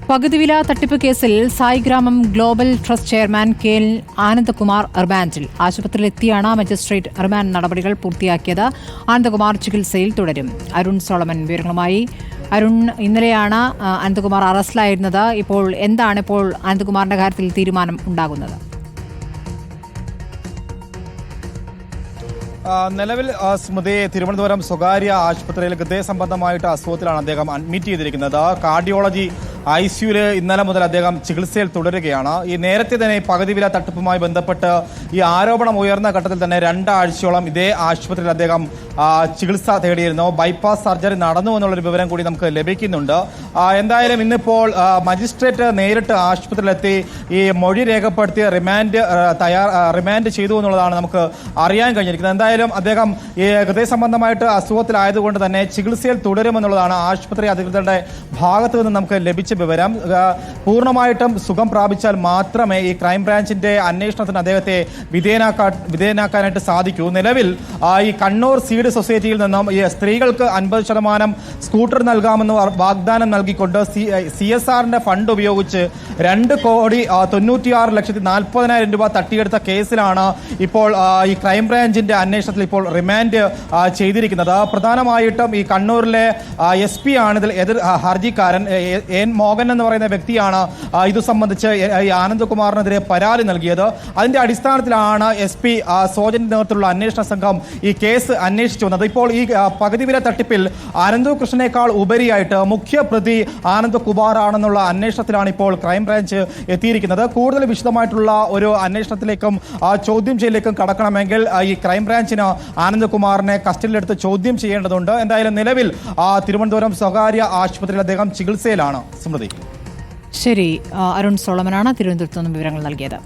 പകുതിവില തട്ടിപ്പ് കേസിൽ Saigramam global trust chairman K L Anandakumar റിമാൻഡിൽ. ആശുപത്രിയിലെത്തിയാണ് മജിസ്ട്രേറ്റ് റിമാൻഡ് നടപടികൾ പൂർത്തിയാക്കിയത്. ആനന്ദകുമാർ ചികിത്സയിൽ തുടരും. അരുൺ സോളമൻ വിവരങ്ങളുമായി. അരുൺ, ഇന്നലെയാണ് ആനന്ദകുമാർ അറസ്റ്റിലായിരുന്നത്. ഇപ്പോൾ എന്താണ് ആനന്ദകുമാറിന്റെ കാര്യത്തിൽ തീരുമാനം ഉണ്ടാകുന്നത്? നിലവിൽ സ്മൃതി തിരുവനന്തപുരം സ്വകാര്യ ആശുപത്രിയിൽ ഹൃദയസംബന്ധമായിട്ട് അസുഖത്തിലാണ് അദ്ദേഹം അഡ്മിറ്റ് ചെയ്തിരിക്കുന്നത്. കാർഡിയോളജി ICUവിൽ ഇന്നലെ മുതൽ അദ്ദേഹം ചികിത്സയിൽ തുടരുകയാണ്. ഈ നേരത്തെ തന്നെ പകുതിവില തട്ടിപ്പുമായി ബന്ധപ്പെട്ട് ഈ ആരോപണം ഉയർന്ന ഘട്ടത്തിൽ തന്നെ 2 ആഴ്ചയോളം ഇതേ ആശുപത്രിയിൽ അദ്ദേഹം ചികിത്സ തേടിയിരുന്നു. ബൈപ്പാസ് സർജറി നടന്നു എന്നുള്ളൊരു വിവരം കൂടി നമുക്ക് ലഭിക്കുന്നുണ്ട്. എന്തായാലും ഇന്നിപ്പോൾ മജിസ്ട്രേറ്റ് നേരിട്ട് ആശുപത്രിയിലെത്തി ഈ മൊഴി രേഖപ്പെടുത്തി റിമാൻഡ് ചെയ്തു എന്നുള്ളതാണ് നമുക്ക് അറിയാൻ കഴിഞ്ഞിരിക്കുന്നത്. എന്തായാലും അദ്ദേഹം ഈ ഹൃദയ സംബന്ധമായിട്ട് അസുഖത്തിലായതുകൊണ്ട് തന്നെ ചികിത്സയിൽ തുടരുമെന്നുള്ളതാണ് ആശുപത്രി അധികൃതരുടെ ഭാഗത്തു നിന്ന് നമുക്ക് ലഭിച്ച വിവരം. പൂർണ്ണമായിട്ടും സുഖം പ്രാപിച്ചാൽ മാത്രമേ ഈ ക്രൈംബ്രാഞ്ചിന്റെ അന്വേഷണത്തിന് അദ്ദേഹത്തെ വിധേയനാക്കാനായിട്ട് സാധിക്കൂ. നിലവിൽ ഈ കണ്ണൂർ സീഡ് സൊസൈറ്റിയിൽ നിന്നും ഈ സ്ത്രീകൾക്ക് 50% സ്കൂട്ടർ നൽകാമെന്ന് വാഗ്ദാനം നൽകിക്കൊണ്ട് CSRന്റെ ഫണ്ട് ഉപയോഗിച്ച് 2,96,40,000 രൂപ തട്ടിയെടുത്ത കേസിലാണ് ഇപ്പോൾ ഈ ക്രൈംബ്രാഞ്ചിന്റെ അന്വേഷണത്തിൽ ഇപ്പോൾ റിമാൻഡ് ചെയ്തിരിക്കുന്നത്. പ്രധാനമായിട്ടും ഈ കണ്ണൂരിലെ SP ആണ് ഇതിൽ എതിർ ഹർജിക്കാരൻ. എൻ മോഹൻ എന്ന് പറയുന്ന വ്യക്തിയാണ് ഇത് സംബന്ധിച്ച് ഈ ആനന്ദകുമാറിനെതിരെ പരാതി നൽകിയത്. അതിന്റെ അടിസ്ഥാനത്തിലാണ് SP സോജന്റെ നേതൃത്വത്തിലുള്ള അന്വേഷണ സംഘം ഈ കേസ് അന്വേഷിച്ചു വന്നത്. ഇപ്പോൾ ഈ പകുതിവില തട്ടിപ്പിൽ അനന്തകൃഷ്ണനേക്കാൾ ഉപരിയായിട്ട് മുഖ്യപ്രതി ആനന്ദകുമാർ ആണെന്നുള്ള അന്വേഷണത്തിലാണ് ഇപ്പോൾ ക്രൈംബ്രാഞ്ച് എത്തിയിരിക്കുന്നത്. കൂടുതൽ വിശദമായിട്ടുള്ള ഒരു അന്വേഷണത്തിലേക്കും ചോദ്യം ചെയ്യലിലേക്കും കടക്കണമെങ്കിൽ ഈ ക്രൈംബ്രാഞ്ചിന് ആനന്ദകുമാറിനെ കസ്റ്റഡിയിലെടുത്ത് ചോദ്യം ചെയ്യേണ്ടതുണ്ട്. എന്തായാലും നിലവിൽ തിരുവനന്തപുരം സ്വകാര്യ ആശുപത്രിയിൽ അദ്ദേഹം ചികിത്സയിലാണ്. സ്മൃതി. ശരി, അരുൺ സോളമനാണ് തിരുവനന്തപുരത്ത് നിന്നും വിവരങ്ങൾ നൽകിയത്.